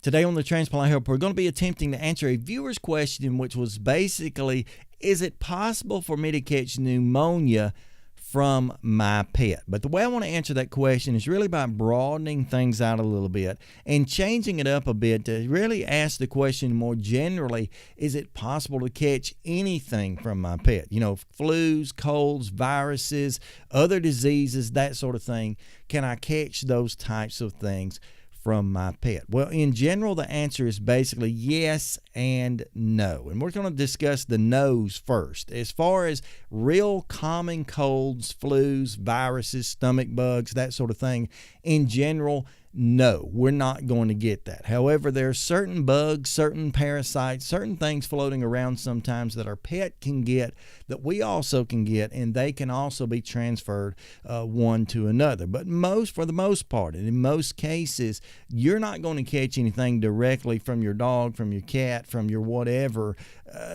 Today on the Transplant Helper, we're going to be attempting to answer a viewer's question, which was basically, is it possible for me to catch pneumonia from my pet? But the way I want to answer that question is really by broadening things out a little bit and changing it up a bit to really ask the question more generally, is it possible to catch anything from my pet? You know, flus, colds, viruses, other diseases, that sort of thing. Can I catch those types of things from my pet? Well, in general, the answer is basically yes and no. And we're going to discuss the no's first. As far as real common colds, flus, viruses, stomach bugs, that sort of thing, in general, no, we're not going to get that. However, there are certain bugs, certain parasites, certain things floating around sometimes that our pet can get that we also can get, and they can also be transferred one to another. But for the most part, and in most cases, you're not going to catch anything directly from your dog, from your cat, from your whatever,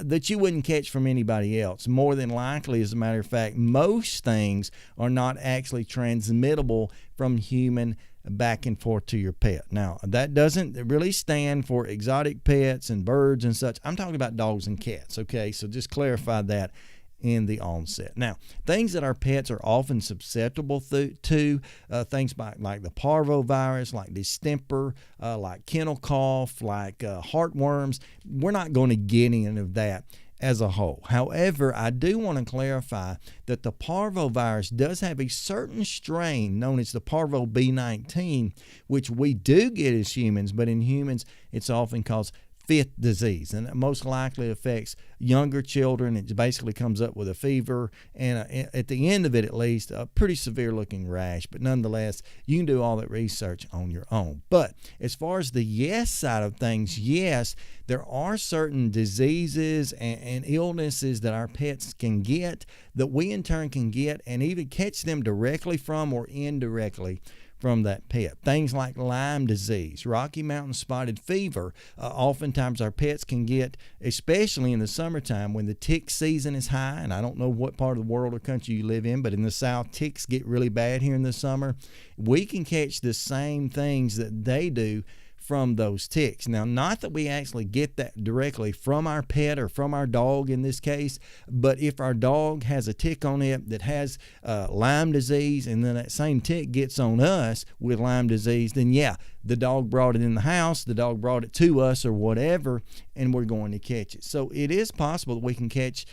that you wouldn't catch from anybody else. More than likely, as a matter of fact, most things are not actually transmittable from human back and forth to your pet. Now, that doesn't really stand for exotic pets and birds and such. I'm talking about dogs and cats, okay? So just clarify that in the onset. Now, things that our pets are often susceptible to, things like the parvovirus, like distemper, like kennel cough, like heartworms, we're not going to get any of that as a whole. However, I do want to clarify that the parvovirus does have a certain strain known as the parvo B19, which we do get as humans, but in humans it's often called fifth disease, and it most likely affects younger children. It basically comes up with a fever and at the end of it, at least, a pretty severe looking rash. But nonetheless, you can do all that research on your own. But as far as the yes side of things, yes, there are certain diseases and illnesses that our pets can get that we in turn can get and even catch them directly from or indirectly from that pet. Things like Lyme disease, Rocky Mountain spotted fever, oftentimes our pets can get, especially in the summertime when the tick season is high. And I don't know what part of the world or country you live in, but in the South, ticks get really bad here in the summer. We can catch the same things that they do from those ticks. Now, not that we actually get that directly from our pet or from our dog in this case, but if our dog has a tick on it that has Lyme disease, and then that same tick gets on us with Lyme disease, then yeah, the dog brought it in the house, the dog brought it to us or whatever, and we're going to catch it. So it is possible that we can catch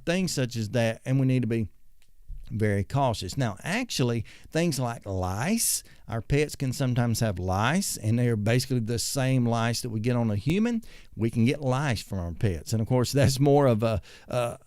things such as that, and we need to be very cautious. Now, actually, things like lice, our pets can sometimes have lice, and they're basically the same lice that we get on a human. We can get lice from our pets, and of course, that's more of an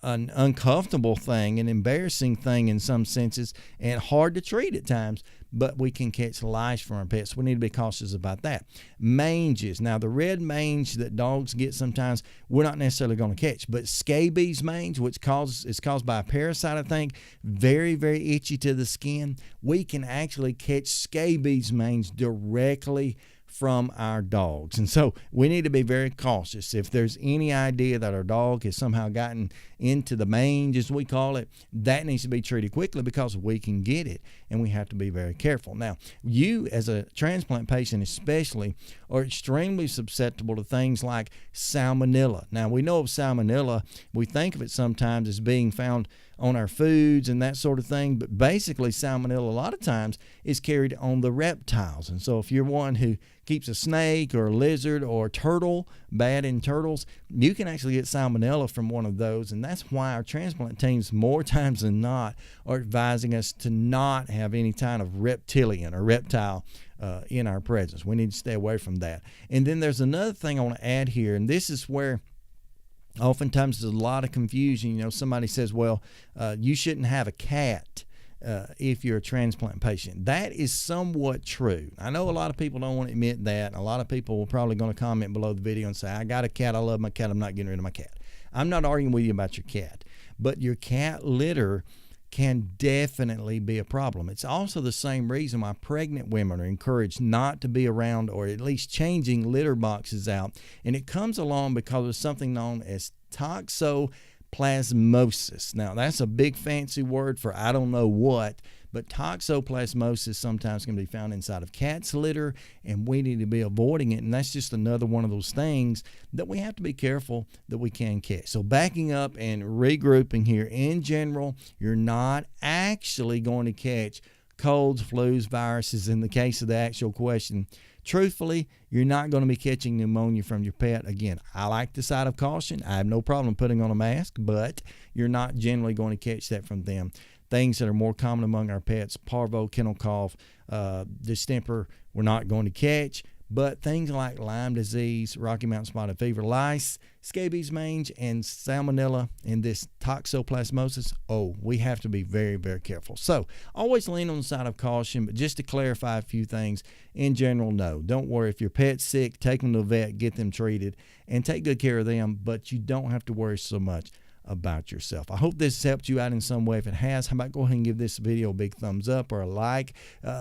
uncomfortable thing, an embarrassing thing in some senses, and hard to treat at times. But we can catch lice from our pets. We need to be cautious about that. Manges. Now, the red mange that dogs get sometimes, we're not necessarily going to catch. But scabies mange, which is caused by a parasite, I think, very, very itchy to the skin. We can actually catch scabies mange directly from our dogs. And so we need to be very cautious. If there's any idea that our dog has somehow gotten into the mange, as we call it, that needs to be treated quickly because we can get it, and we have to be very careful. Now, you as a transplant patient especially are extremely susceptible to things like salmonella. Now, we know of salmonella. We think of it sometimes as being found on our foods and that sort of thing, but basically salmonella a lot of times is carried on the reptiles. And so if you're one who keeps a snake or a lizard or a turtle, bad in turtles, you can actually get salmonella from one of those. And that's why our transplant teams, more times than not, are advising us to not have any kind of reptilian or reptile in our presence. We need to stay away from that. And then there's another thing I want to add here, and this is where oftentimes there's a lot of confusion. You know, somebody says, well, you shouldn't have a cat if you're a transplant patient. That is somewhat true. I know a lot of people don't want to admit that. A lot of people are probably going to comment below the video and say, I got a cat, I love my cat, I'm not getting rid of my cat. I'm not arguing with you about your cat, but your cat litter can definitely be a problem. It's also the same reason why pregnant women are encouraged not to be around or at least changing litter boxes out. And it comes along because of something known as toxoplasmosis. Now, that's a big fancy word for I don't know what, but toxoplasmosis sometimes can be found inside of cat's litter, and we need to be avoiding it. And that's just another one of those things that we have to be careful that we can catch. So backing up and regrouping here, in general, you're not actually going to catch colds, flus, viruses. In the case of the actual question, truthfully, you're not going to be catching pneumonia from your pet. Again, I like the side of caution. I have no problem putting on a mask, but you're not generally going to catch that from them. Things that are more common among our pets, parvo, kennel cough, distemper, we're not going to catch. But things like Lyme disease, Rocky Mountain spotted fever, lice, scabies, mange, and salmonella, and this toxoplasmosis, we have to be very, very careful. So always lean on the side of caution, but just to clarify a few things, in general, no. Don't worry. If your pet's sick, take them to the vet, get them treated, and take good care of them, but you don't have to worry so much about yourself. I hope this helped you out in some way. If it has, how about go ahead and give this video a big thumbs up or a like.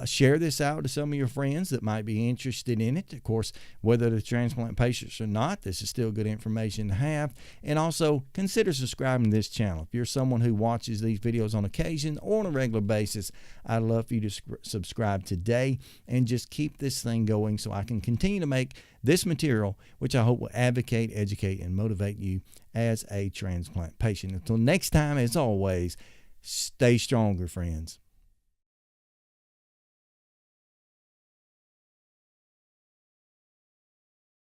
Share this out to some of your friends that might be interested in it. Of course, whether they're transplant patients or not, this is still good information to have. And also consider subscribing to this channel. If you're someone who watches these videos on occasion or on a regular basis, I'd love for you to subscribe today and just keep this thing going so I can continue to make this material, which I hope will advocate, educate, and motivate you as a transplant patient. Until next time, as always, stay stronger, friends.